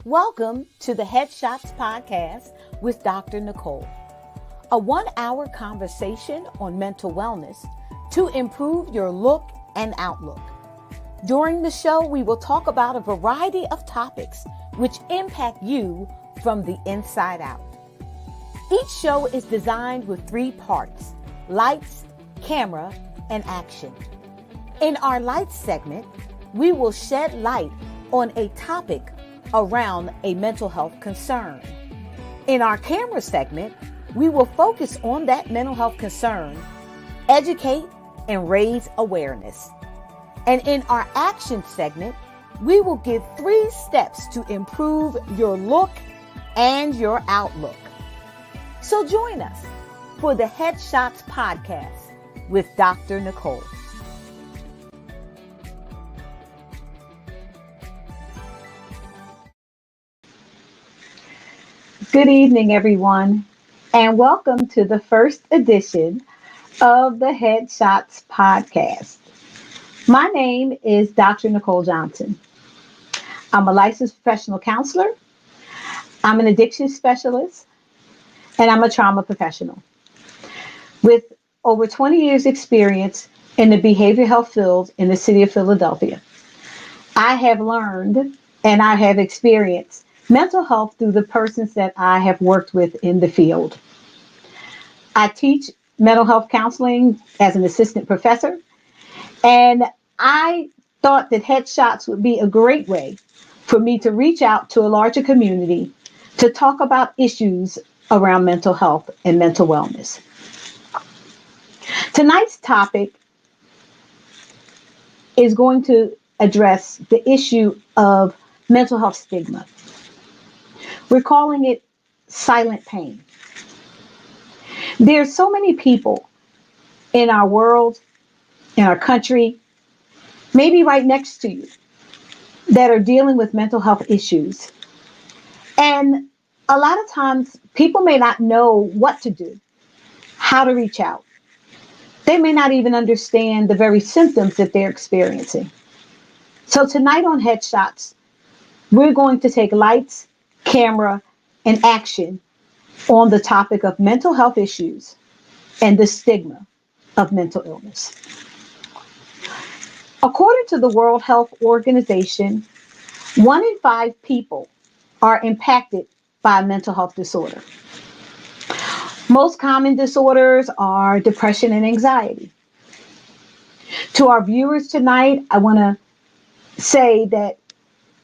Welcome to the Headshots Podcast with Dr. Nicole, a 1-hour conversation on mental wellness to improve your look and outlook. During the show, we will talk about a variety of topics which impact you from the inside out. Each show is designed with 3 parts: lights, camera, and action. In our lights segment, we will shed light on a topic around a mental health concern. In our camera segment, we will focus on that mental health concern, educate, and raise awareness. And in our action segment, we will give 3 steps to improve your look and your outlook. So join us for the Headshots Podcast with Dr. Nicole. Good evening, everyone, and welcome to the first edition of the Headshots Podcast. My name is Dr. Nicole Johnson. I'm a licensed professional counselor. I'm an addiction specialist, and I'm a trauma professional with over 20 years experience in the behavioral health field in the city of Philadelphia. I have learned and I have experienced mental health through the persons that I have worked with in the field. I teach mental health counseling as an assistant professor, and I thought that Headshots would be a great way for me to reach out to a larger community to talk about issues around mental health and mental wellness. Tonight's topic is going to address the issue of mental health stigma. We're calling it silent pain. There's so many people in our world, in our country, maybe right next to you, that are dealing with mental health issues. And a lot of times people may not know what to do, how to reach out. They may not even understand the very symptoms that they're experiencing. So tonight on Headshots, we're going to take lights, camera, and action on the topic of mental health issues and the stigma of mental illness. According to the World Health Organization, 1 in 5 people are impacted by a mental health disorder. Most common disorders are depression and anxiety. To our viewers tonight, I want to say that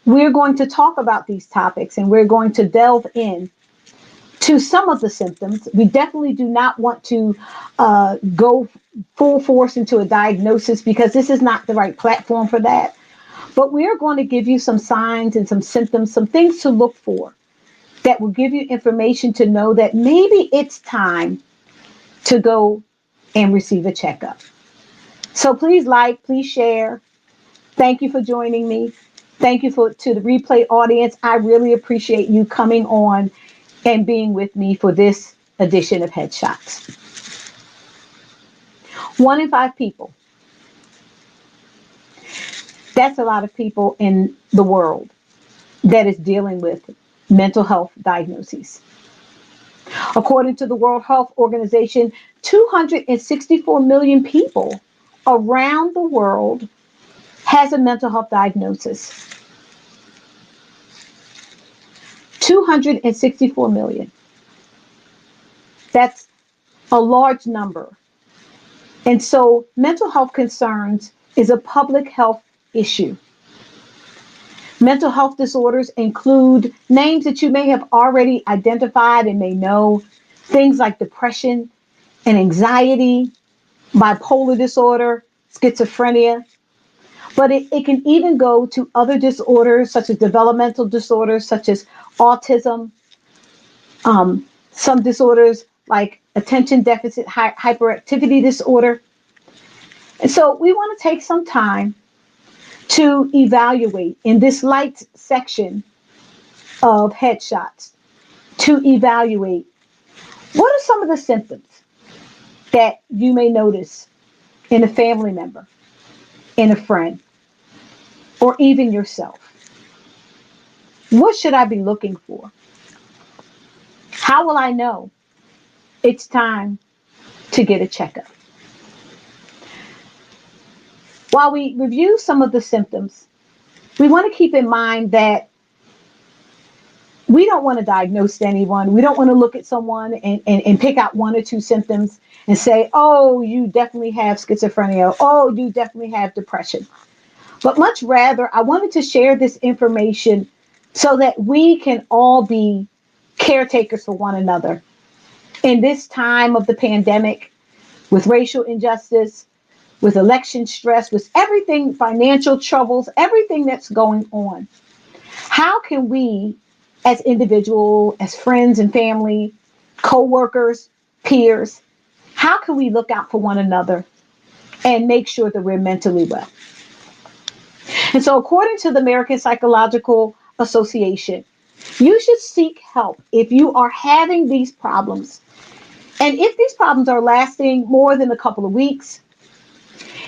we're going to talk about these topics and we're going to delve in to some of the symptoms. We definitely do not want to go full force into a diagnosis because this is not the right platform for that. But we're going to give you some signs and some symptoms, some things to look for that will give you information to know that maybe it's time to go and receive a checkup. So please like, please share. Thank you for joining me. Thank you to the replay audience. I really appreciate you coming on and being with me for this edition of Headshots. 1 in 5 people. That's a lot of people in the world that is dealing with mental health diagnoses. According to the World Health Organization, 264 million people around the world has a mental health diagnosis. 264 million. That's a large number. And so mental health concerns is a public health issue. Mental health disorders include names that you may have already identified and may know, things like depression and anxiety, bipolar disorder, schizophrenia. But it can even go to other disorders such as developmental disorders such as autism, some disorders like attention deficit hyperactivity disorder. And so we want to take some time to evaluate in this light section of Headshots, to evaluate what are some of the symptoms that you may notice in a family member, in a friend, or even yourself. What should I be looking for? How will I know it's time to get a checkup? While we review some of the symptoms, we want to keep in mind that we don't want to diagnose anyone. We don't want to look at someone and pick out one or two symptoms and say, oh, you definitely have schizophrenia. Oh, you definitely have depression. But much rather, I wanted to share this information so that we can all be caretakers for one another. In this time of the pandemic, with racial injustice, with election stress, with everything, financial troubles, everything that's going on, how can we, as individuals, as friends and family, co-workers, peers, how can we look out for one another and make sure that we're mentally well? And so, according to the American Psychological Association, you should seek help if you are having these problems. And if these problems are lasting more than a couple of weeks,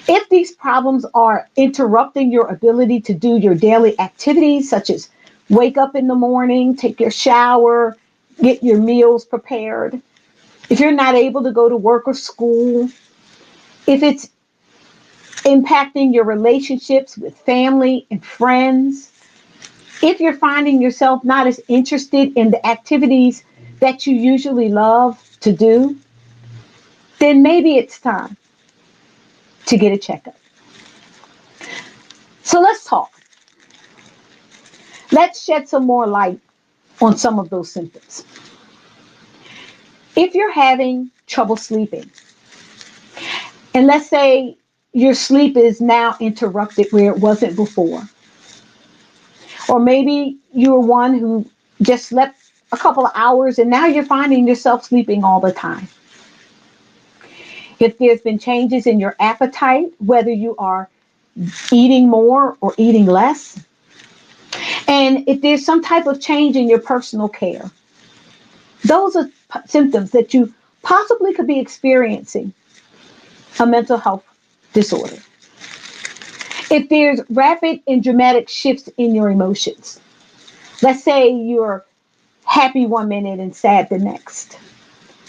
if these problems are interrupting your ability to do your daily activities, such as wake up in the morning, take your shower, get your meals prepared, if you're not able to go to work or school, if it's impacting your relationships with family and friends, if you're finding yourself not as interested in the activities that you usually love to do, then maybe it's time to get a checkup. So let's talk. Let's shed some more light on some of those symptoms. If you're having trouble sleeping, and let's say your sleep is now interrupted where it wasn't before, or maybe you're one who just slept a couple of hours and now you're finding yourself sleeping all the time. If there's been changes in your appetite, whether you are eating more or eating less, and if there's some type of change in your personal care, those are symptoms that you possibly could be experiencing a mental health disorder. If there's rapid and dramatic shifts in your emotions, let's say you're happy one minute and sad the next.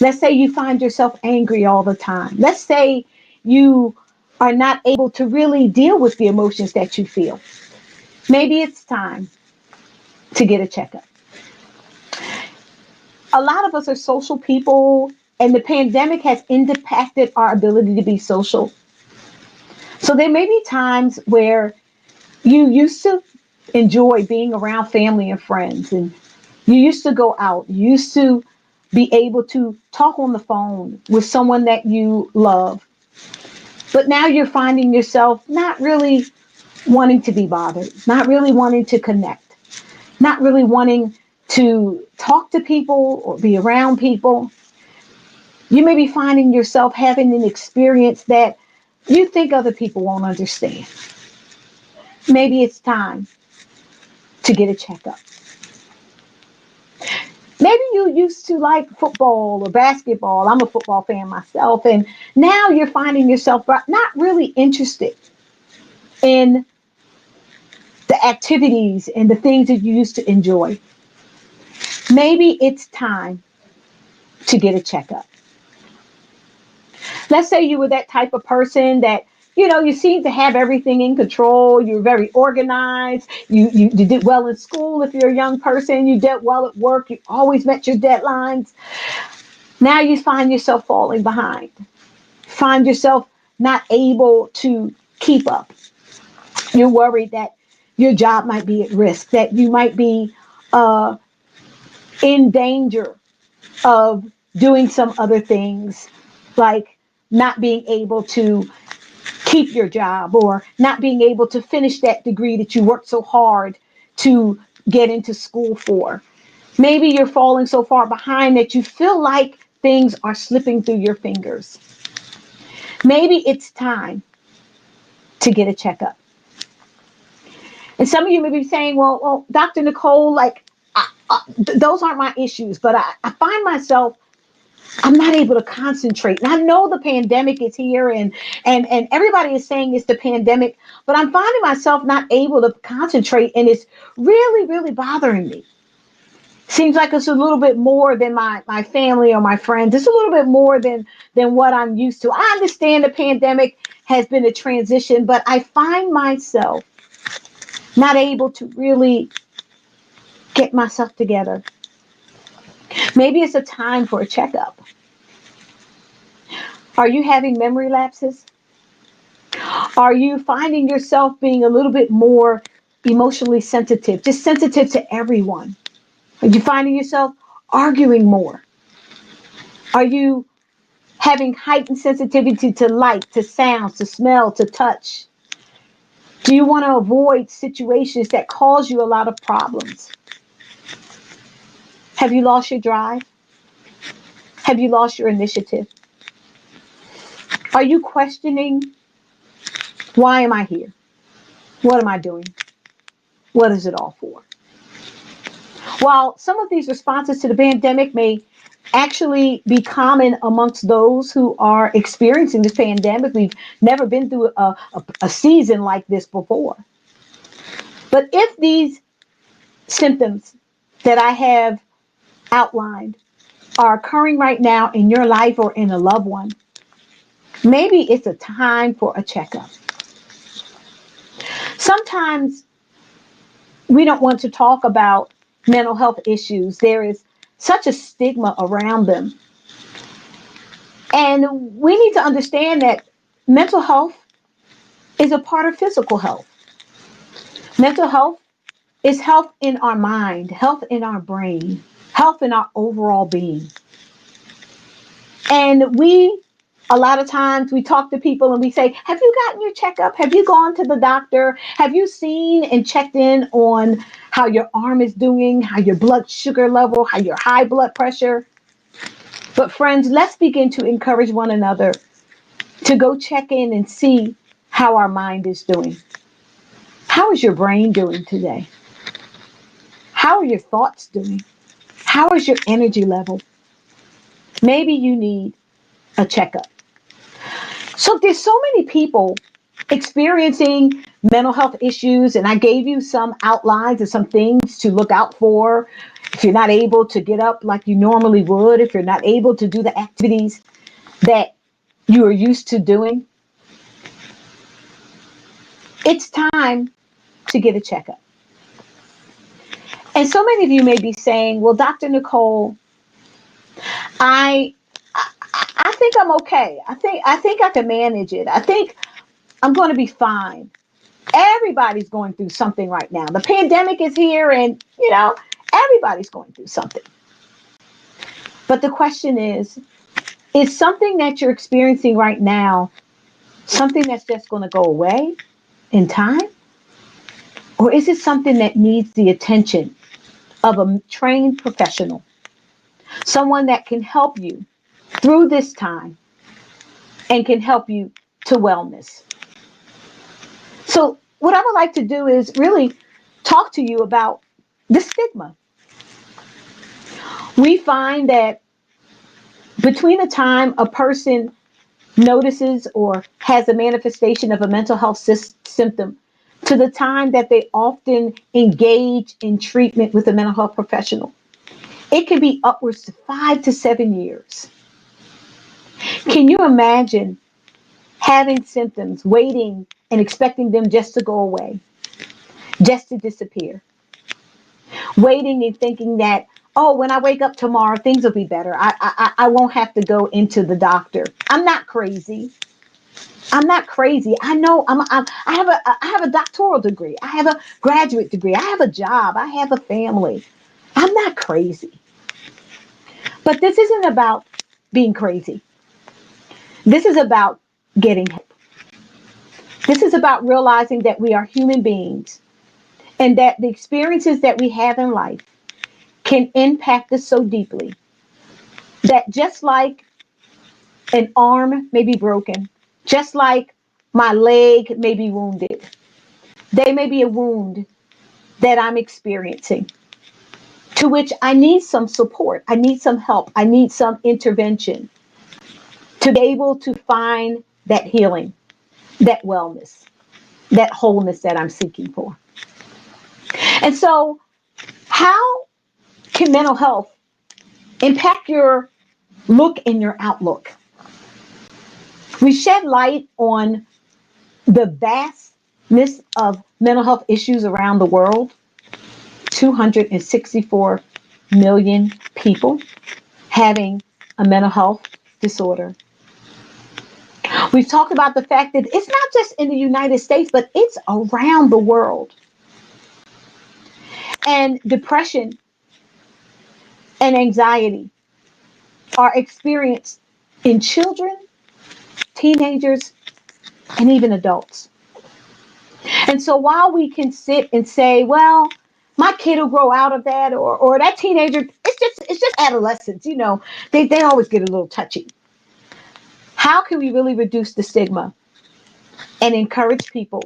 Let's say you find yourself angry all the time. Let's say you are not able to really deal with the emotions that you feel. Maybe it's time to get a checkup. A lot of us are social people, and the pandemic has impacted our ability to be social. So there may be times where you used to enjoy being around family and friends, and you used to go out, you used to be able to talk on the phone with someone that you love. But now you're finding yourself not really wanting to be bothered, not really wanting to connect, not really wanting to talk to people or be around people. You may be finding yourself having an experience that you think other people won't understand. Maybe it's time to get a checkup. Maybe you used to like football or basketball. I'm a football fan myself. And now you're finding yourself not really interested in the activities and the things that you used to enjoy. Maybe it's time to get a checkup. Let's say you were that type of person that, you seem to have everything in control. You're very organized. You did well in school if you're a young person. You did well at work. You always met your deadlines. Now you find yourself falling behind. Find yourself not able to keep up. You're worried that your job might be at risk, that you might be in danger of doing some other things, like not being able to keep your job or not being able to finish that degree that you worked so hard to get into school for. Maybe you're falling so far behind that you feel like things are slipping through your fingers. Maybe it's time to get a checkup. And some of you may be saying, well, Dr. Nicole, like, those aren't my issues, but I find myself I'm not able to concentrate. And I know the pandemic is here and everybody is saying it's the pandemic, but I'm finding myself not able to concentrate and it's really, really bothering me. Seems like it's a little bit more than my family or my friends. It's a little bit more than what I'm used to. I understand the pandemic has been a transition, but I find myself not able to really get myself together. Maybe it's a time for a checkup. Are you having memory lapses? Are you finding yourself being a little bit more emotionally sensitive, just sensitive to everyone? Are you finding yourself arguing more? Are you having heightened sensitivity to light, to sounds, to smell, to touch? Do you want to avoid situations that cause you a lot of problems? Have you lost your drive? Have you lost your initiative? Are you questioning, why am I here? What am I doing? What is it all for? While some of these responses to the pandemic may actually be common amongst those who are experiencing this pandemic, we've never been through a season like this before. But if these symptoms that I have outlined are occurring right now in your life or in a loved one, maybe it's a time for a checkup. Sometimes we don't want to talk about mental health issues. There is such a stigma around them. And we need to understand that mental health is a part of physical health. Mental health is health in our mind, health in our brain, health in our overall being. And a lot of times we talk to people and we say, have you gotten your checkup? Have you gone to the doctor? Have you seen and checked in on how your arm is doing, how your blood sugar level, how your high blood pressure? But friends, let's begin to encourage one another to go check in and see how our mind is doing. How is your brain doing today? How are your thoughts doing? How is your energy level? Maybe you need a checkup. So there's so many people experiencing mental health issues, and I gave you some outlines and some things to look out for. If you're not able to get up like you normally would, if you're not able to do the activities that you are used to doing, it's time to get a checkup. And so many of you may be saying, well, Dr. Nicole, I I think I'm okay. I think I can manage it. I think I'm going to be fine. Everybody's going through something right now. The pandemic is here and, everybody's going through something. But the question is something that you're experiencing right now something that's just going to go away in time? Or is it something that needs the attention of a trained professional? Someone that can help you through this time and can help you to wellness. So, what I would like to do is really talk to you about the stigma. We find that between the time a person notices or has a manifestation of a mental health symptom to the time that they often engage in treatment with a mental health professional, it can be upwards to 5 to 7 years. Can you imagine having symptoms, waiting and expecting them just to go away, just to disappear? Waiting and thinking that, oh, when I wake up tomorrow, things will be better. I won't have to go into the doctor. I'm not crazy. I'm not crazy. I know I have a doctoral degree. I have a graduate degree. I have a job. I have a family. I'm not crazy. But this isn't about being crazy. This is about getting help. This is about realizing that we are human beings and that the experiences that we have in life can impact us so deeply that just like an arm may be broken, just like my leg may be wounded, they may be a wound that I'm experiencing. to which I need some support. I need some help. I need some intervention to be able to find that healing, that wellness, that wholeness that I'm seeking for. And so, how can mental health impact your look and your outlook? We shed light on the vastness of mental health issues around the world. 264 million people having a mental health disorder. We've talked about the fact that it's not just in the United States, but it's around the world. And depression and anxiety are experienced in children, teenagers, and even adults. And so while we can sit and say, well, my kid will grow out of that, or that teenager, it's just adolescence, they always get a little touchy. How can we really reduce the stigma and encourage people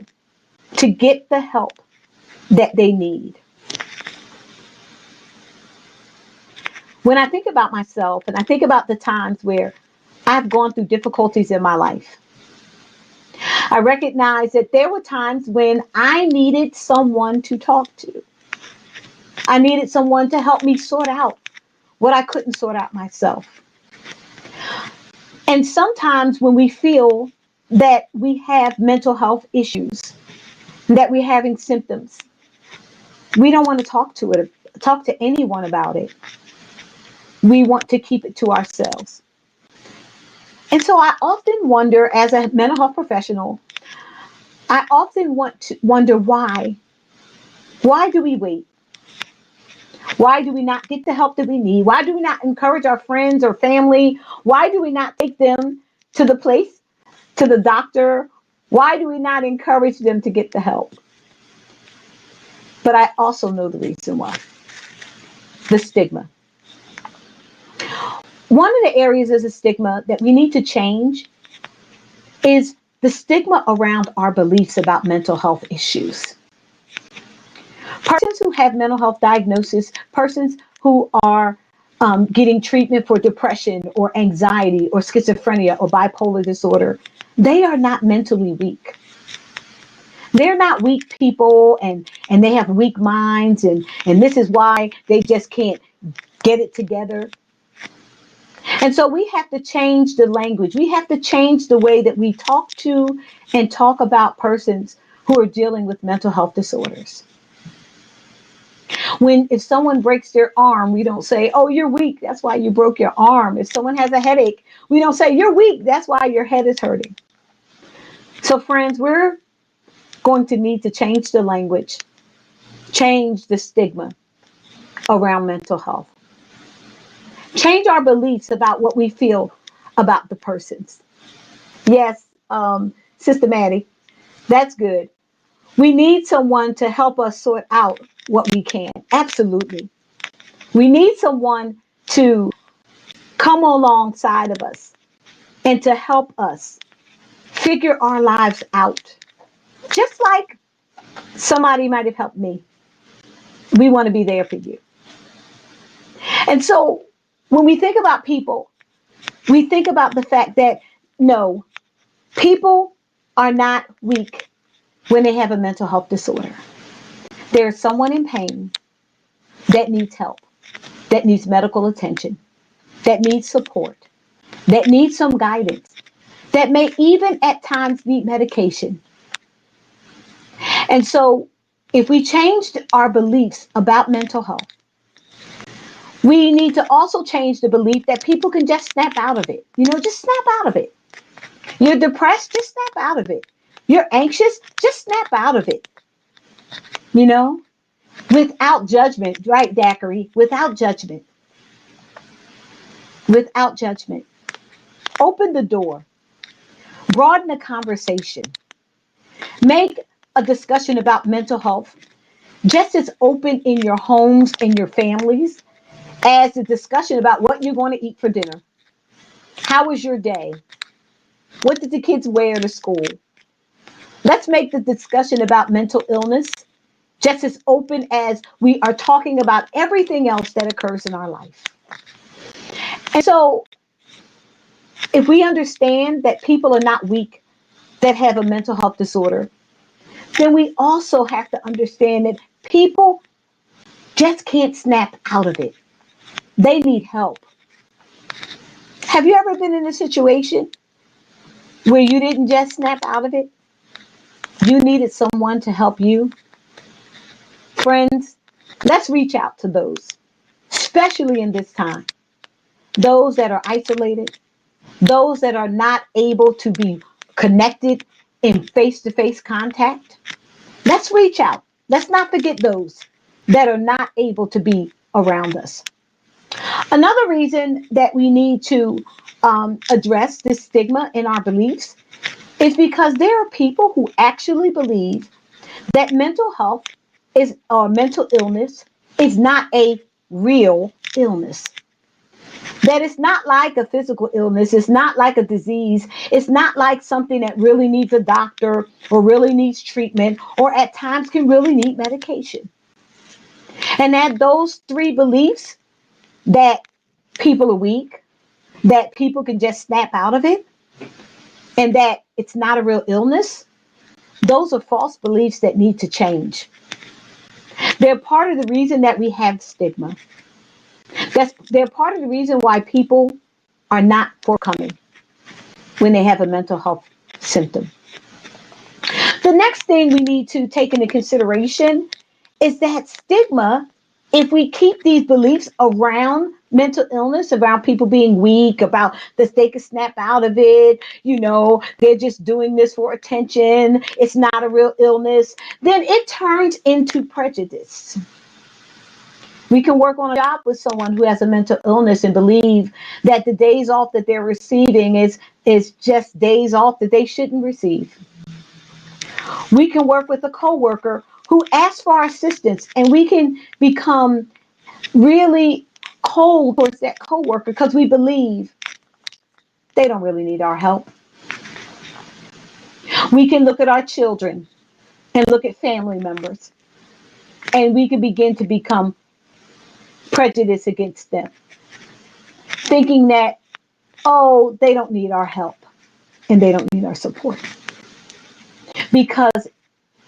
to get the help that they need? When I think about myself and I think about the times where I've gone through difficulties in my life, I recognize that there were times when I needed someone to talk to. I needed someone to help me sort out what I couldn't sort out myself. And sometimes when we feel that we have mental health issues, that we're having symptoms, we don't want to talk to anyone about it. We want to keep it to ourselves. And so I often wonder, as a mental health professional, I often wonder why. Why do we wait? Why do we not get the help that we need? Why do we not encourage our friends or family? Why do we not take them to the place, to the doctor? Why do we not encourage them to get the help? But I also know the reason why. The stigma. One of the areas of the stigma that we need to change is the stigma around our beliefs about mental health issues. Persons who have mental health diagnosis, persons who are getting treatment for depression or anxiety or schizophrenia or bipolar disorder, they are not mentally weak. They're not weak people, and they have weak minds, and this is why they just can't get it together. And so we have to change the language. We have to change the way that we talk to and talk about persons who are dealing with mental health disorders. If someone breaks their arm, we don't say, oh, you're weak, that's why you broke your arm. If someone has a headache, we don't say, you're weak, that's why your head is hurting. So friends, we're going to need to change the language, change the stigma around mental health. Change our beliefs about what we feel about the persons. Yes, Sister Maddie, that's good. We need someone to help us sort out what we can. Absolutely. We need someone to come alongside of us and to help us figure our lives out. Just like somebody might have helped me. We want to be there for you. And so when we think about people, we think about the fact that no, people are not weak when they have a mental health disorder. There's someone in pain that needs help, that needs medical attention, that needs support, that needs some guidance, that may even at times need medication. And so if we changed our beliefs about mental health, we need to also change the belief that people can just snap out of it. Just snap out of it. You're depressed, just snap out of it. You're anxious, just snap out of it. Without judgment, right, Daiquiri? Without judgment. Without judgment. Open the door. Broaden the conversation. Make a discussion about mental health just as open in your homes and your families as the discussion about what you're going to eat for dinner. How was your day? What did the kids wear to school? Let's make the discussion about mental illness just as open as we are talking about everything else that occurs in our life. And so, if we understand that people are not weak that have a mental health disorder, then we also have to understand that people just can't snap out of it. They need help. Have you ever been in a situation where you didn't just snap out of it? You needed someone to help you? Friends, let's reach out to those, especially in this time. Those that are isolated, those that are not able to be connected in face to face contact. Let's reach out. Let's not forget those that are not able to be around us. Another reason that we need to address this stigma in our beliefs is because there are people who actually believe that mental health is or mental illness is not a real illness. That it's not like a physical illness, it's not like a disease, it's not like something that really needs a doctor or really needs treatment or at times can really need medication. And that those three beliefs, that people are weak, that people can just snap out of it, and that it's not a real illness, those are false beliefs that need to change. They're part of the reason that we have stigma. They're part of the reason why people are not forthcoming when they have a mental health symptom. The next thing we need to take into consideration is that stigma, if we keep these beliefs around mental illness, around people being weak, about that they can snap out of it, they're just doing this for attention, it's not a real illness, then it turns into prejudice. We can work on a job with someone who has a mental illness and believe that the days off that they're receiving is just days off that they shouldn't receive. We can work with a coworker who asks for our assistance, and we can become really cold towards that coworker because we believe they don't really need our help. We can look at our children and look at family members, and we can begin to become prejudiced against them, thinking that, oh, they don't need our help and they don't need our support because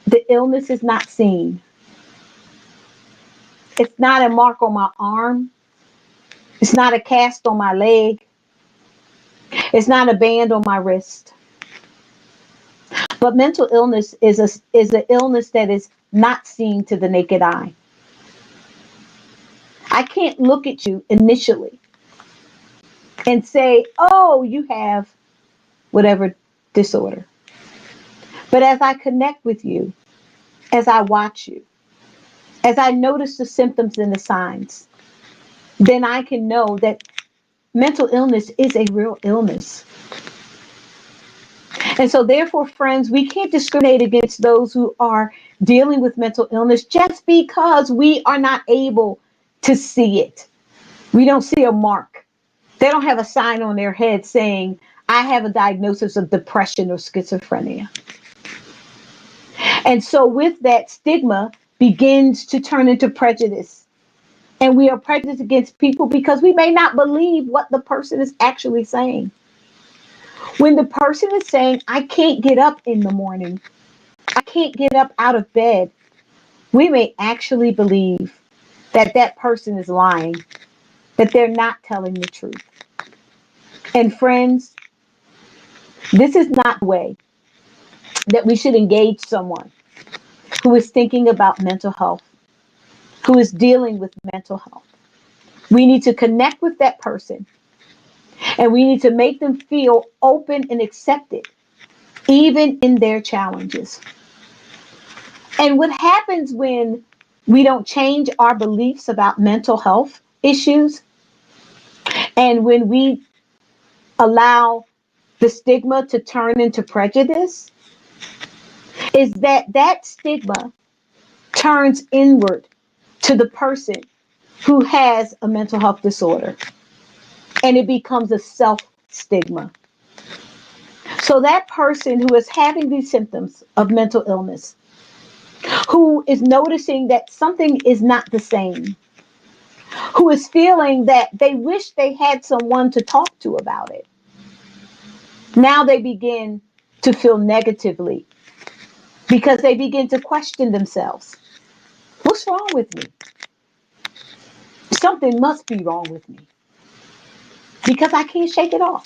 the illness is not seen. It's not a mark on my arm. It's not a cast on my leg. It's not a band on my wrist. But mental illness is an illness that is not seen to the naked eye. I can't look at you initially and say, oh, you have whatever disorder. But as I connect with you, as I watch you, as I notice the symptoms and the signs, then I can know that mental illness is a real illness. And so, therefore, friends, we can't discriminate against those who are dealing with mental illness just because we are not able to see it. We don't see a mark. They don't have a sign on their head saying, I have a diagnosis of depression or schizophrenia. And so, with that, stigma begins to turn into prejudice. And we are prejudiced against people because we may not believe what the person is actually saying. When the person is saying, I can't get up in the morning, I can't get up out of bed, we may actually believe that that person is lying, that they're not telling the truth. And friends, this is not the way that we should engage someone who is thinking about mental health, who is dealing with mental health. We need to connect with that person and we need to make them feel open and accepted, even in their challenges. And what happens when we don't change our beliefs about mental health issues and when we allow the stigma to turn into prejudice is that that stigma turns inward to the person who has a mental health disorder and it becomes a self stigma. So that person who is having these symptoms of mental illness who is noticing that something is not the same, who is feeling that they wish they had someone to talk to about it. Now they begin to feel negatively because they begin to question themselves. What's wrong with me? Something must be wrong with me because I can't shake it off.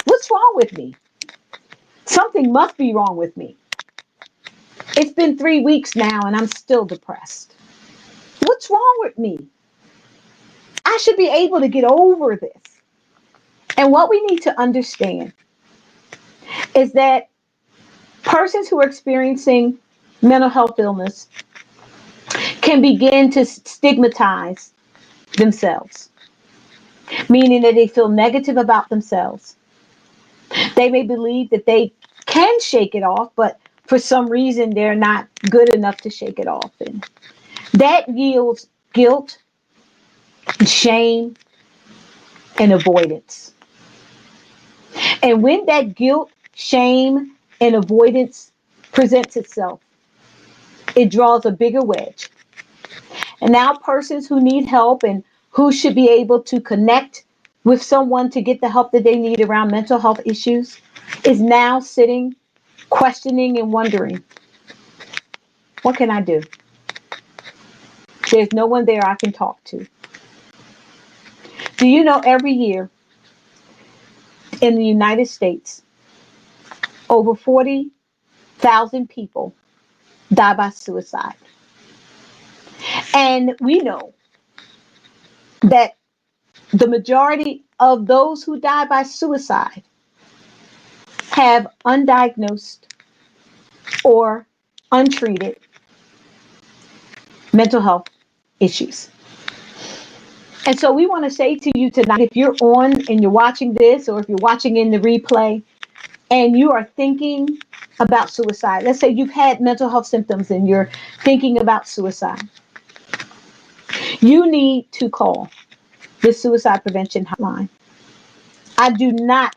What's wrong with me? Something must be wrong with me. It's been 3 weeks now and I'm still depressed. What's wrong with me? I should be able to get over this. And what we need to understand is that persons who are experiencing mental health illness can begin to stigmatize themselves, meaning that they feel negative about themselves. They may believe that they can shake it off, but for some reason they're not good enough to shake it off. And that yields guilt, shame, and avoidance. And when that guilt, shame, and avoidance presents itself, it draws a bigger wedge. And now persons who need help and who should be able to connect with someone to get the help that they need around mental health issues is now sitting, questioning, and wondering, what can I do? There's no one there I can talk to. Do you know every year in the United States, over 40,000 people die by suicide? And we know that the majority of those who die by suicide have undiagnosed or untreated mental health issues. And so we want to say to you tonight, if you're on and you're watching this, or if you're watching in the replay and you are thinking about suicide, let's say you've had mental health symptoms and you're thinking about suicide, you need to call the suicide prevention hotline. I do not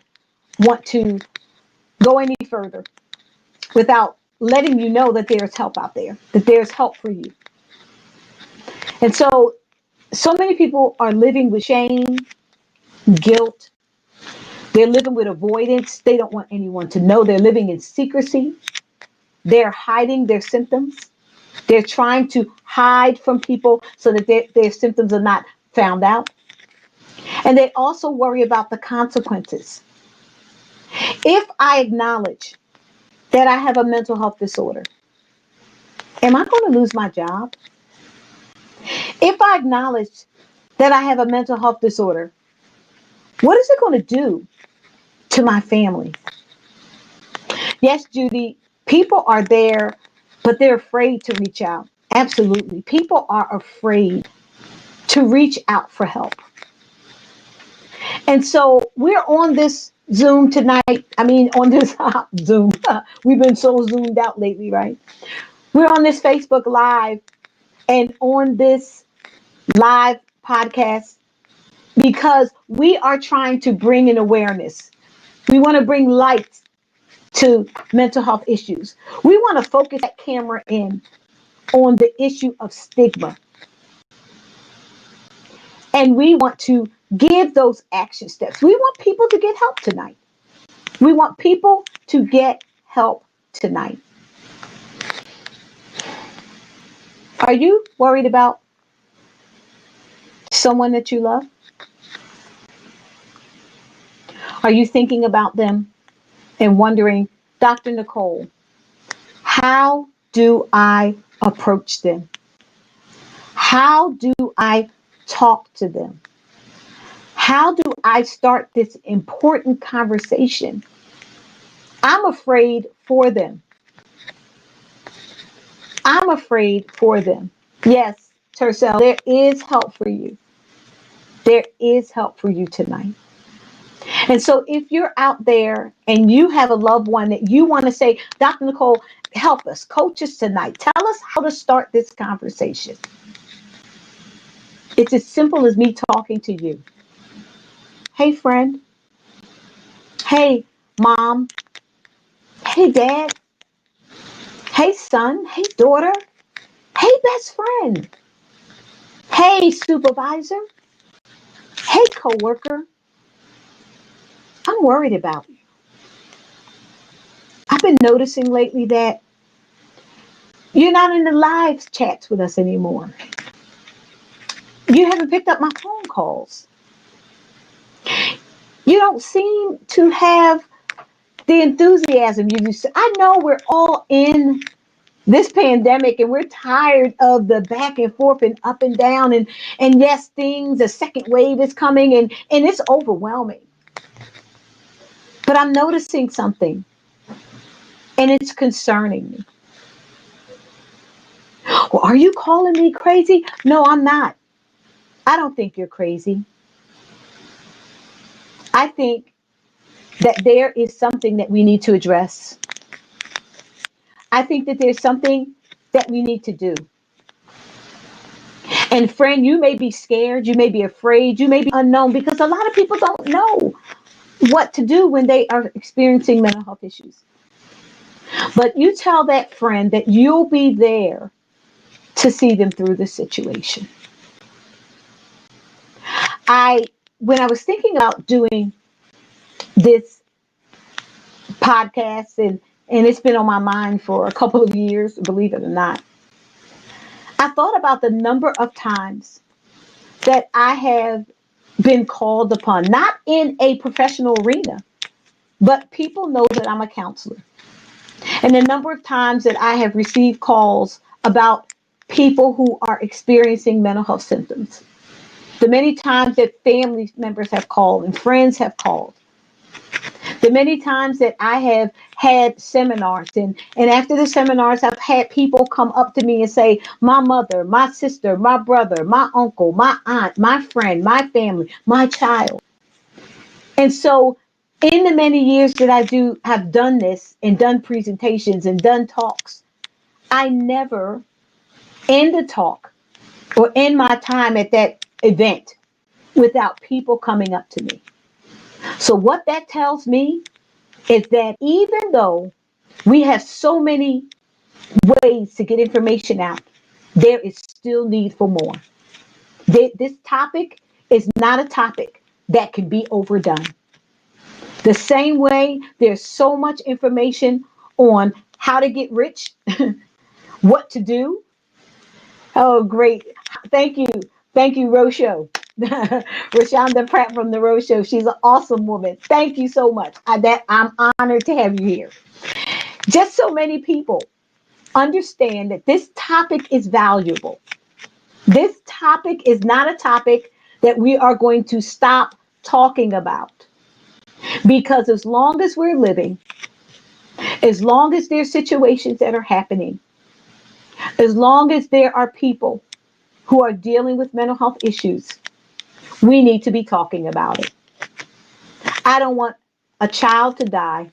want to go any further without letting you know that there's help out there, that there's help for you. And so many people are living with shame, guilt. They're living with avoidance. They don't want anyone to know. They're living in secrecy. They're hiding their symptoms. They're trying to hide from people so that their symptoms are not found out. And they also worry about the consequences. If I acknowledge that I have a mental health disorder, am I going to lose my job? If I acknowledge that I have a mental health disorder, what is it going to do to my family? Yes, Judy, people are there, but they're afraid to reach out. Absolutely. People are afraid to reach out for help. And so we're on this Zoom tonight. I mean, on this Zoom. We've been so zoomed out lately, right? We're on this Facebook Live and on this live podcast because we are trying to bring an awareness. We want to bring light to mental health issues. We want to focus that camera in on the issue of stigma. And we want to give those action steps. We want people to get help tonight. We want people to get help tonight. Are you worried about someone that you love? Are you thinking about them and wondering, Dr. Nicole, how do I approach them? How do I talk to them? How do I start this important conversation? I'm afraid for them. I'm afraid for them. Yes, Tercel, there is help for you. There is help for you tonight. And so if you're out there and you have a loved one that you want to say, Dr. Nicole, help us, coach us tonight. Tell us how to start this conversation. It's as simple as me talking to you. Hey, friend. Hey, mom. Hey, dad. Hey, son. Hey, daughter. Hey, best friend. Hey, supervisor. Hey, coworker. I'm worried about you. I've been noticing lately that you're not in the live chats with us anymore. You haven't picked up my phone calls. You don't seem to have the enthusiasm you used to. I know we're all in this pandemic and we're tired of the back and forth and up and down and yes, things, a second wave is coming and it's overwhelming. But I'm noticing something and it's concerning me. Well, are you calling me crazy? No, I'm not. I don't think you're crazy. I think that there is something that we need to address. I think that there's something that we need to do. And friend, you may be scared, you may be afraid, you may be unknown because a lot of people don't know what to do when they are experiencing mental health issues. But you tell that friend that you'll be there to see them through the situation. I when I was thinking about doing this podcast and it's been on my mind for a couple of years, believe it or not. I thought about the number of times that I have been called upon, not in a professional arena, but people know that I'm a counselor. And the number of times that I have received calls about people who are experiencing mental health symptoms. The many times that family members have called and friends have called. The many times that I have had seminars and after the seminars, I've had people come up to me and say, my mother, my sister, my brother, my uncle, my aunt, my friend, my family, my child. And so in the many years that I do have done this and done presentations and done talks, I never end the talk or end my time at that event without people coming up to me. So what that tells me is that even though we have so many ways to get information out, there is still need for more. This topic is not a topic that can be overdone. The same way there's so much information on how to get rich, what to do. Oh, great. Thank you. Thank you, Rosho. Rashonda Pratt from the Rosho. She's an awesome woman. Thank you so much. I'm honored to have you here. Just so many people understand that this topic is valuable. This topic is not a topic that we are going to stop talking about because as long as we're living, as long as there's situations that are happening, as long as there are people who are dealing with mental health issues, we need to be talking about it. I don't want a child to die.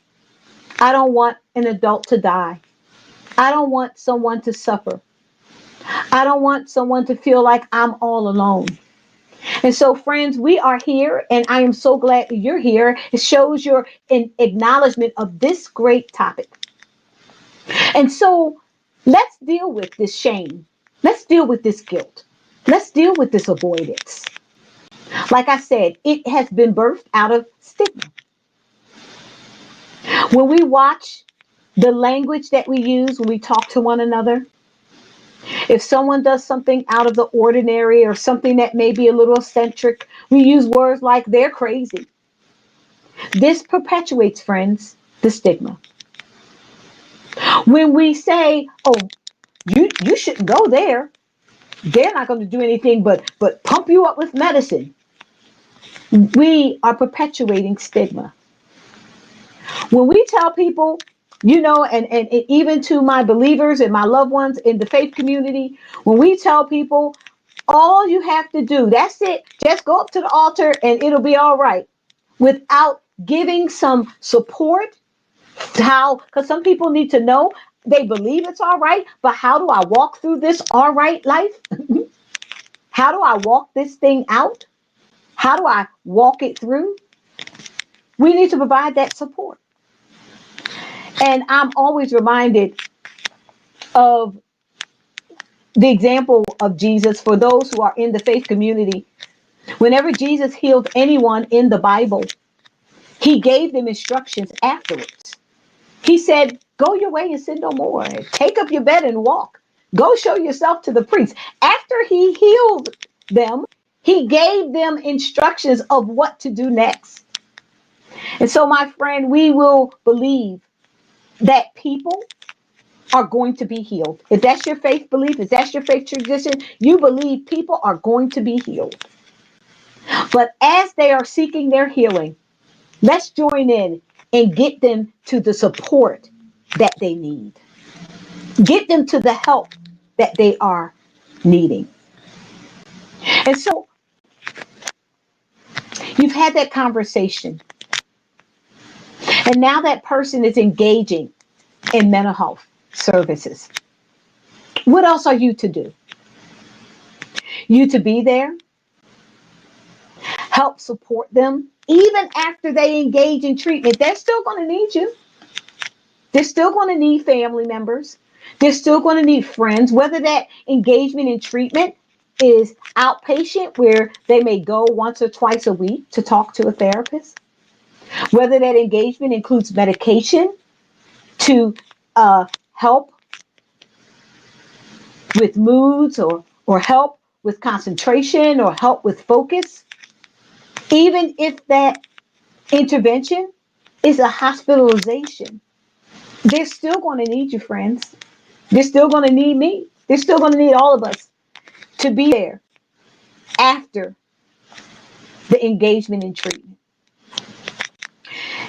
I don't want an adult to die. I don't want someone to suffer. I don't want someone to feel like I'm all alone. And so, friends, we are here, and I am so glad that you're here. It shows your acknowledgement of this great topic. And so, let's deal with this shame. Let's deal with this guilt. Let's deal with this avoidance. Like I said, it has been birthed out of stigma. When we watch the language that we use when we talk to one another, if someone does something out of the ordinary or something that may be a little eccentric, we use words like they're crazy. This perpetuates, friends, the stigma. When we say, oh, you shouldn't go there, they're not going to do anything but pump you up with medicine. We are perpetuating stigma. When we tell people, and even to my believers and my loved ones in the faith community, when we tell people, all you have to do, that's it, just go up to the altar and it'll be all right, without giving some support, how, because some people need to know they believe it's all right, but how do I walk through this all right life? How do I walk this thing out? How do I walk it through? We need to provide that support. And I'm always reminded of the example of Jesus for those who are in the faith community. Whenever Jesus healed anyone in the Bible, he gave them instructions afterwards. He said, go your way and sin no more. Take up your bed and walk. Go show yourself to the priest. After he healed them, he gave them instructions of what to do next. And so, my friend, we will believe that people are going to be healed. If that's your faith belief, if that's your faith tradition, you believe people are going to be healed. But as they are seeking their healing, let's join in and get them to the support that they need. Get them to the help that they are needing. And so you've had that conversation, and now that person is engaging in mental health services. What else are you to do? You to be there, help support them. Even after they engage in treatment, they're still going to need you. They're still going to need family members. They're still going to need friends, whether that engagement in treatment is outpatient, where they may go once or twice a week to talk to a therapist, whether that engagement includes medication to help with moods or help with concentration or help with focus. Even if that intervention is a hospitalization, they're still going to need you, friends. They're still going to need me. They're still going to need all of us to be there after the engagement in treatment.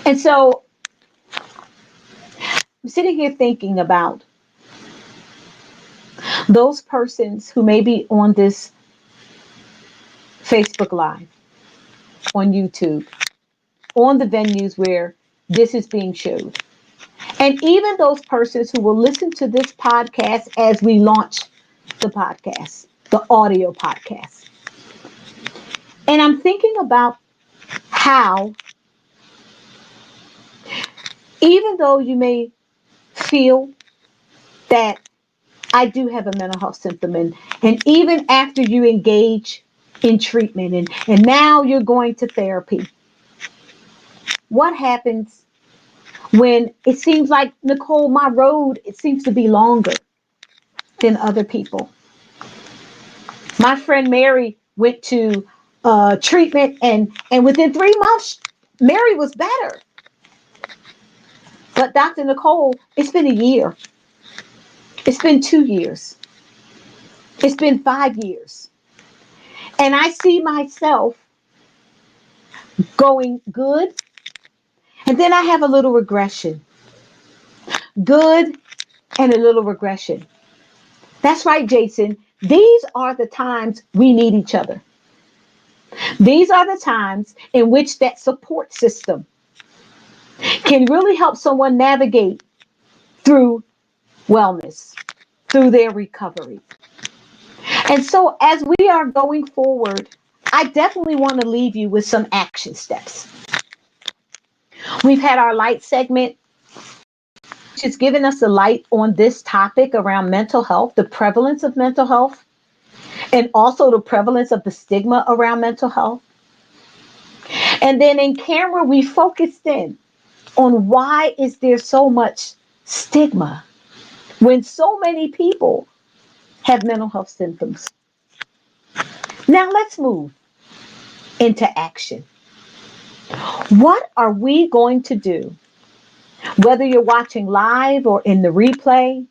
And so I'm sitting here thinking about those persons who may be on this Facebook Live, on YouTube, on the venues where this is being showed. And even those persons who will listen to this podcast as we launch the podcast, the audio podcast. And I'm thinking about how, even though you may feel that I do have a mental health symptom, and even after you engage in treatment and now you're going to therapy, what happens when it seems like, Nicole, my road, it seems to be longer than other people? My friend Mary went to treatment, and within 3 months, Mary was better. But Dr. Nicole, it's been a year. It's been 2 years. It's been 5 years. And I see myself going good, and then I have a little regression. Good and a little regression. That's right, Jason. These are the times we need each other. These are the times in which that support system can really help someone navigate through wellness, through their recovery. And so, as we are going forward, I definitely want to leave you with some action steps. We've had our light segment, which has given us a light on this topic around mental health, the prevalence of mental health, and also the prevalence of the stigma around mental health. And then in camera, we focused in on why is there so much stigma when so many people have mental health symptoms. Now let's move into action. What are we going to do? Whether you're watching live or in the replay,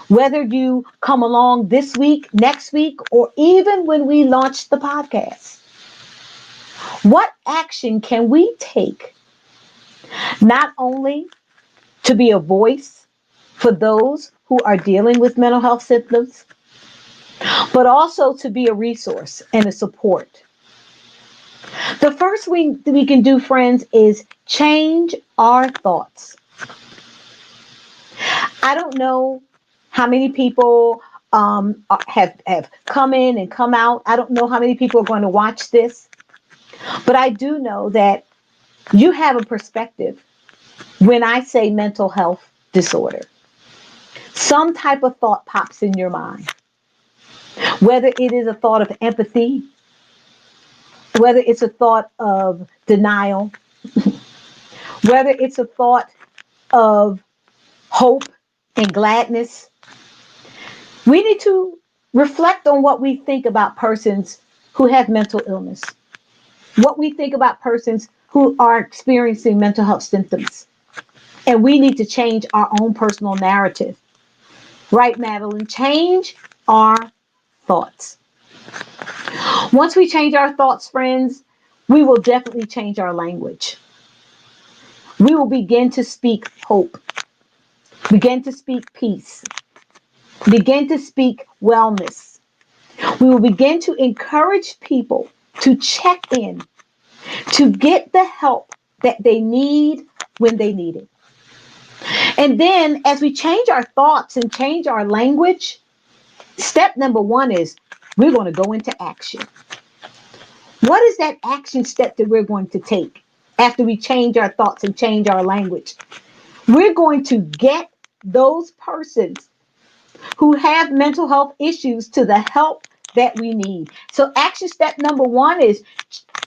whether you come along this week, next week, or even when we launch the podcast, what action can we take not only to be a voice for those who are dealing with mental health symptoms, but also to be a resource and a support? The first thing we can do, friends, is change our thoughts. I don't know how many people have come in and come out. I don't know how many people are going to watch this, but I do know that you have a perspective when I say mental health disorder. Some type of thought pops in your mind, whether it is a thought of empathy, whether it's a thought of denial, whether it's a thought of hope and gladness. We need to reflect on what we think about persons who have mental illness, what we think about persons who are experiencing mental health symptoms. And we need to change our own personal narrative. Right, Madeline? Change our thoughts. Once we change our thoughts, friends, we will definitely change our language. We will begin to speak hope, begin to speak peace, begin to speak wellness. We will begin to encourage people to check in, to get the help that they need when they need it. And then as we change our thoughts and change our language, step number one is we're going to go into action. What is that action step that we're going to take after we change our thoughts and change our language? We're going to get those persons who have mental health issues to the help that we need. So action step number one is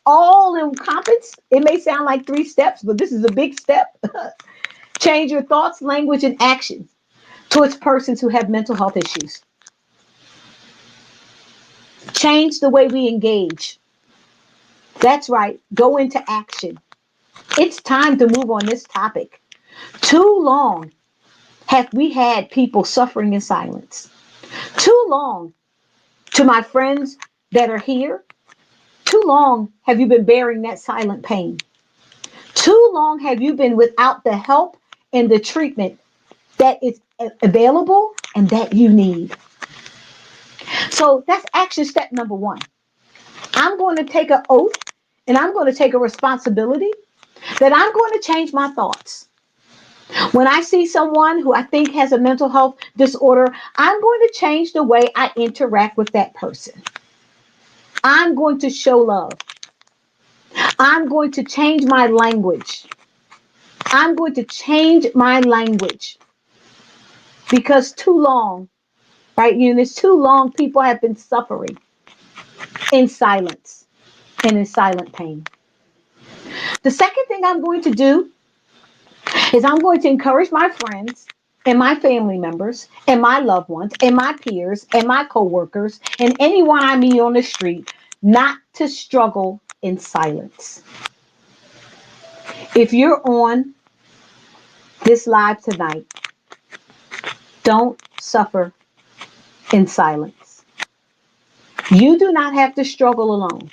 all encompass. It may sound like 3 steps, but this is a big step. Change your thoughts, language, and actions towards persons who have mental health issues. Change the way we engage. That's right. Go into action. It's time to move on this topic. Too long have we had people suffering in silence. Too long, to my friends that are here, too long have you been bearing that silent pain. Too long have you been without the help and the treatment that is available and that you need. So that's action step number one. I'm going to take an oath and I'm going to take a responsibility that I'm going to change my thoughts. When I see someone who I think has a mental health disorder, I'm going to change the way I interact with that person. I'm going to show love. I'm going to change my language. I'm going to change my language because too long, right, Eunice, too long people have been suffering in silence and in silent pain. The second thing I'm going to do is I'm going to encourage my friends and my family members and my loved ones and my peers and my coworkers and anyone I meet on the street not to struggle in silence. If you're on this live tonight, don't suffer in silence. You do not have to struggle alone.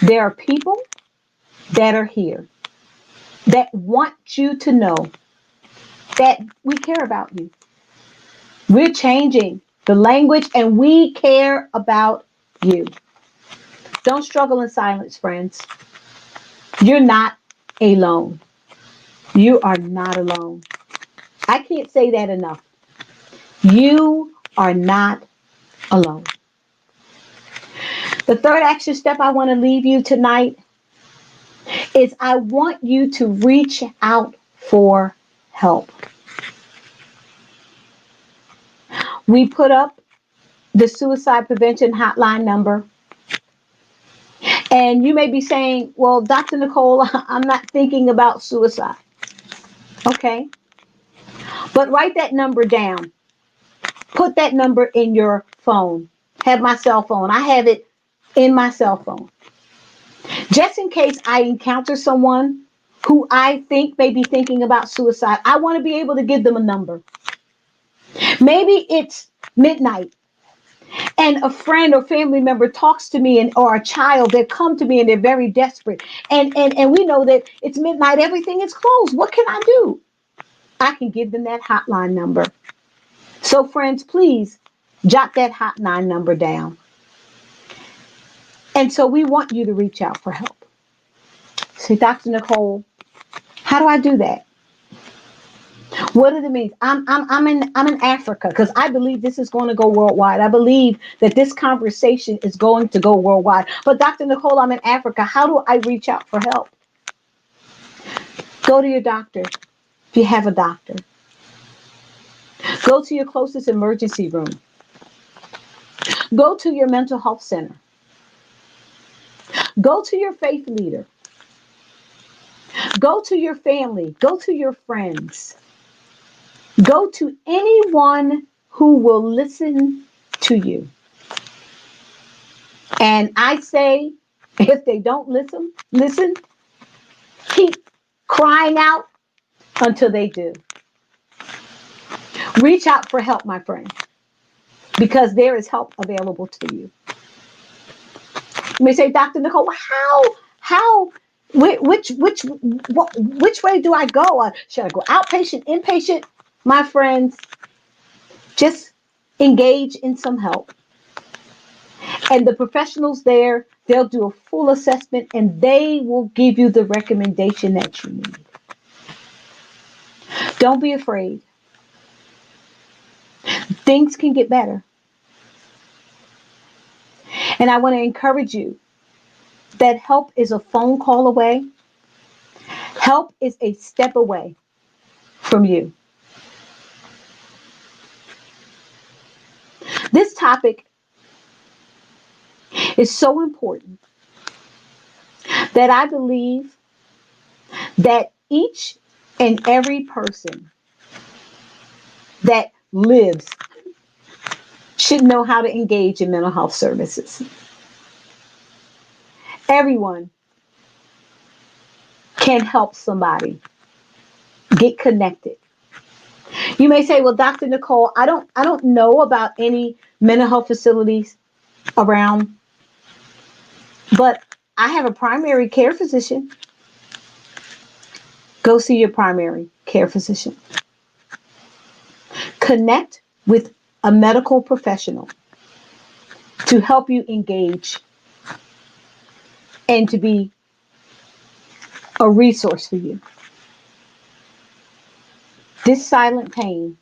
There are people that are here that want you to know that we care about you. We're changing the language and we care about you. Don't struggle in silence, friends. You're not alone. You are not alone. I can't say that enough. You are not alone. The third action step I want to leave you tonight is I want you to reach out for help. We put up the suicide prevention hotline number. And you may be saying, well, Dr. Nicole, I'm not thinking about suicide. Okay. But write that number down. Put that number in your phone. Have my cell phone. I have it in my cell phone. Just in case I encounter someone who I think may be thinking about suicide, I want to be able to give them a number. Maybe it's midnight and a friend or family member talks to me or a child, they come to me and they're very desperate. And we know that it's midnight, everything is closed. What can I do? I can give them that hotline number. So friends, please jot that hotline number down. And so we want you to reach out for help. Say, Dr. Nicole, how do I do that? What does it mean? I'm in Africa because I believe this is going to go worldwide. I believe that this conversation is going to go worldwide. But Dr. Nicole, I'm in Africa. How do I reach out for help? Go to your doctor if you have a doctor. Go to your closest emergency room. Go to your mental health center. Go to your faith leader. Go to your family. Go to your friends. Go to anyone who will listen to you. And I say, if they don't listen, keep crying out until they do. Reach out for help, my friend, because there is help available to you. You may say, Dr. Nicole, how, which way do I go? Should I go outpatient, inpatient? My friends, just engage in some help. And the professionals there, they'll do a full assessment and they will give you the recommendation that you need. Don't be afraid. Things can get better. And I want to encourage you that help is a phone call away. Help is a step away from you. This topic is so important that I believe that each and every person that lives should know how to engage in mental health services. Everyone can help somebody get connected. You may say, well, Dr. Nicole, I don't know about any mental health facilities around, but I have a primary care physician. Go see your primary care physician. Connect with a medical professional to help you engage and to be a resource for you. This silent pain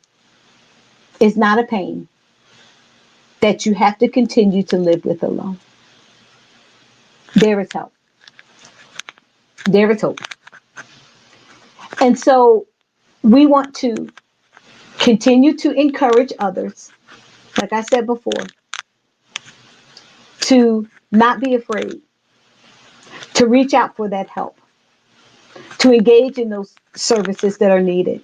is not a pain that you have to continue to live with alone. There is help. There is hope. And so we want to continue to encourage others, like I said before, to not be afraid, to reach out for that help, to engage in those services that are needed.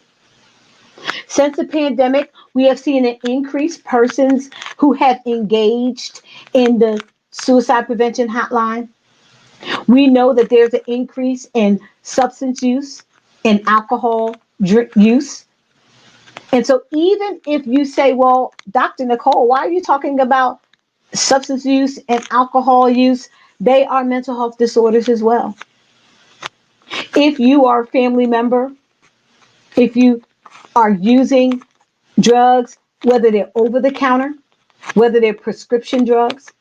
Since the pandemic, we have seen an increase persons who have engaged in the suicide prevention hotline. We know that there's an increase in substance use and alcohol drink use. And so even if you say, well, Dr. Nicole, why are you talking about substance use and alcohol use? They are mental health disorders as well. If you are a family member, if you are using drugs, whether they're over the counter, whether they're prescription drugs,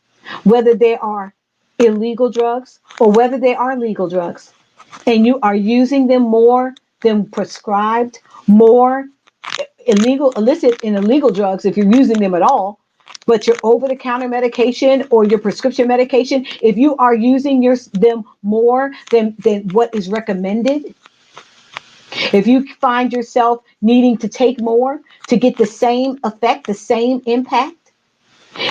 whether they are illegal drugs, or whether they are legal drugs, and you are using them more than prescribed, more illegal, illicit and illegal drugs, if you're using them at all, but your over-the-counter medication or your prescription medication, if you are using them more than what is recommended, if you find yourself needing to take more to get the same effect, the same impact,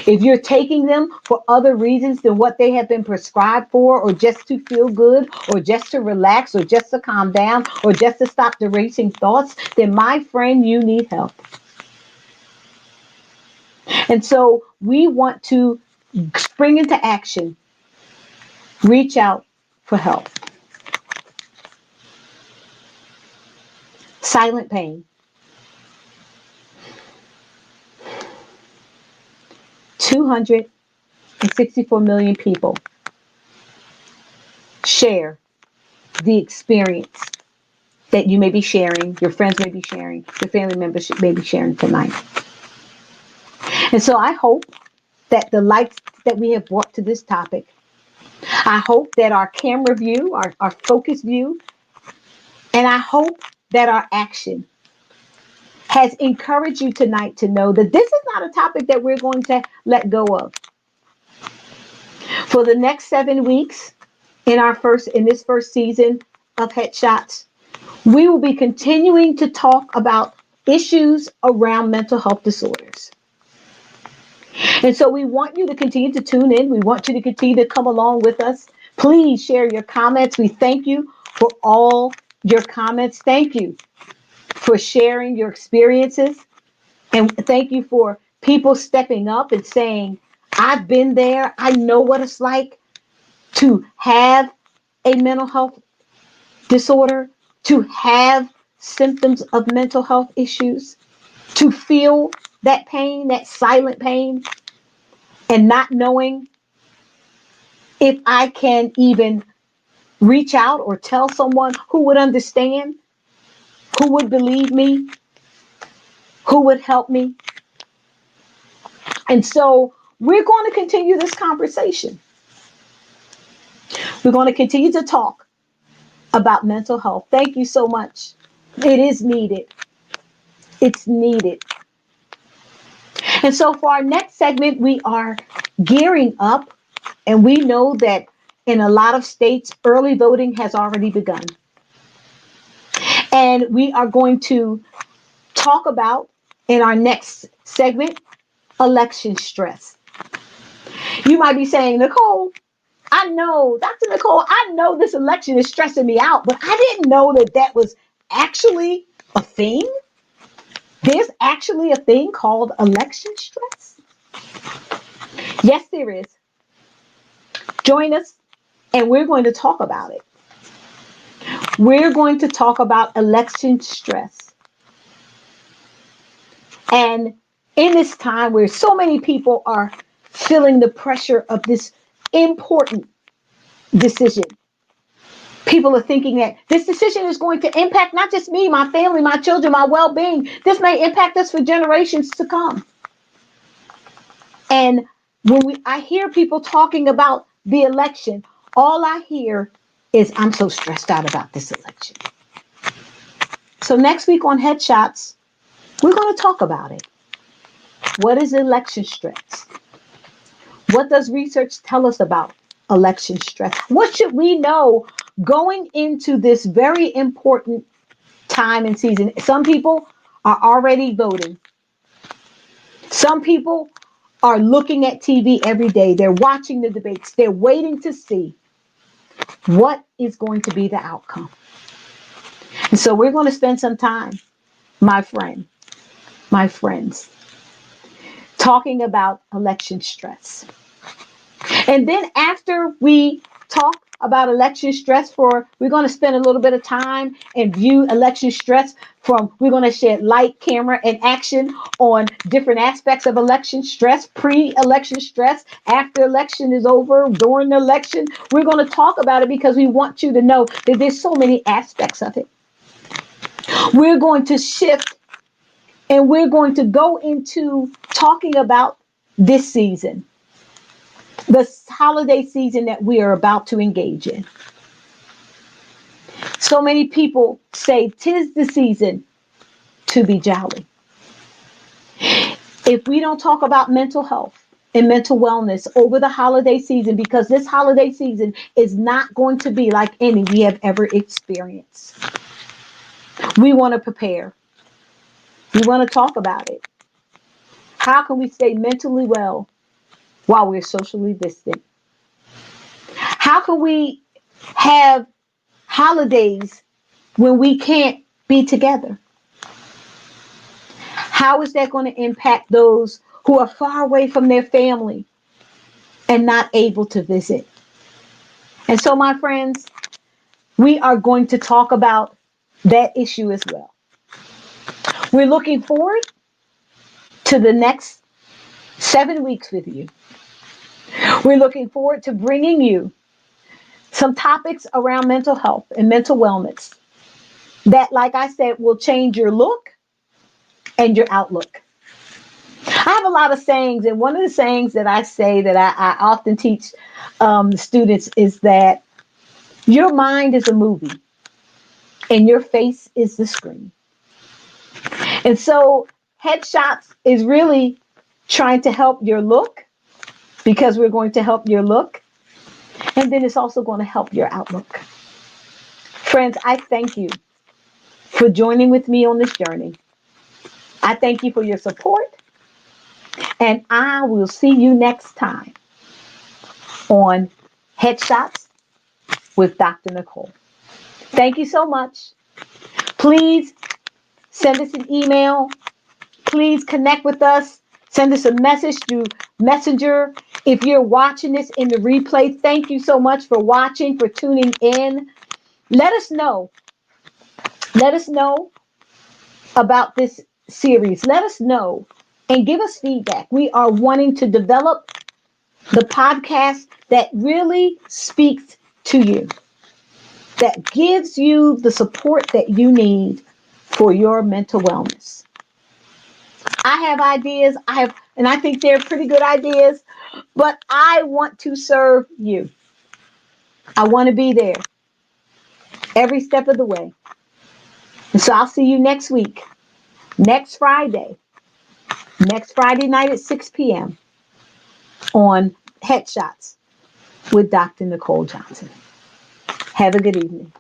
if you're taking them for other reasons than what they have been prescribed for, or just to feel good, or just to relax, or just to calm down, or just to stop the racing thoughts, then my friend, you need help. And so we want to spring into action, reach out for help. Silent pain. 264 million people share the experience that you may be sharing, your friends may be sharing, your family members may be sharing tonight. And so I hope that the lights that we have brought to this topic, I hope that our camera view, our focus view, and I hope that our action has encouraged you tonight to know that this is not a topic that we're going to let go of. For the next 7 weeks in this first season of Headshots, we will be continuing to talk about issues around mental health disorders. And so we want you to continue to tune in. We want you to continue to come along with us. Please share your comments. We thank you for all your comments. Thank you for sharing your experiences. And thank you for people stepping up and saying, I've been there. I know what it's like to have a mental health disorder, to have symptoms of mental health issues, to feel that pain, that silent pain, and not knowing if I can even reach out or tell someone who would understand, who would believe me, who would help me. And so we're going to continue this conversation. We're going to continue to talk about mental health. Thank you so much. It is needed. It's needed. And so for our next segment, we are gearing up, and we know that in a lot of states, early voting has already begun. And we are going to talk about, in our next segment, election stress. You might be saying, Nicole, I know, Dr. Nicole, I know this election is stressing me out, but I didn't know that that was actually a thing. There's actually a thing called election stress. Yes, there is. Join us, and we're going to talk about it. We're going to talk about election stress. And in this time where so many people are feeling the pressure of this important decision, people are thinking that this decision is going to impact not just me, my family, my children, my well-being. This may impact us for generations to come. And when I hear people talking about the election, all I hear is, I'm so stressed out about this election. So next week on Headshots, we're going to talk about it. What is election stress? What does research tell us about election stress? What should we know going into this very important time and season? Some people are already voting. Some people are looking at TV every day. They're watching the debates. They're waiting to see what is going to be the outcome. And so we're going to spend some time, my friends, talking about election stress. And then after we talk about election stress we're going to spend a little bit of time and view election stress we're going to shed light, camera, and action on different aspects of election stress, pre-election stress, after election is over, during the election. We're going to talk about it because we want you to know that there's so many aspects of it. We're going to shift and we're going to go into talking about this season, the holiday season that we are about to engage in. So many people say 'tis the season to be jolly. If we don't talk about mental health and mental wellness over the holiday season, because this holiday season is not going to be like any we have ever experienced. We want to prepare. We want to talk about it. How can we stay mentally well while we're socially distant? How can we have holidays when we can't be together? How is that going to impact those who are far away from their family and not able to visit? And so, my friends, we are going to talk about that issue as well. We're looking forward to the next 7 weeks with you. We're looking forward to bringing you some topics around mental health and mental wellness that, like I said, will change your look and your outlook. I have a lot of sayings, and one of the sayings that I say that I often teach students is that your mind is a movie and your face is the screen. And so Headshots is really trying to help your look, because we're going to help your look. And then it's also going to help your outlook. Friends, I thank you for joining with me on this journey. I thank you for your support, and I will see you next time on Headshots with Dr. Nicole. Thank you so much. Please send us an email. Please connect with us. Send us a message through Messenger. If you're watching this in the replay, thank you so much for watching, for tuning in. Let us know. Let us know about this series. Let us know and give us feedback. We are wanting to develop the podcast that really speaks to you, that gives you the support that you need for your mental wellness. I have ideas. And I think they're pretty good ideas, but I want to serve you. I want to be there every step of the way. And so I'll see you next week, next Friday night at 6 p.m. on Headshots with Dr. Nicole Johnson. Have a good evening.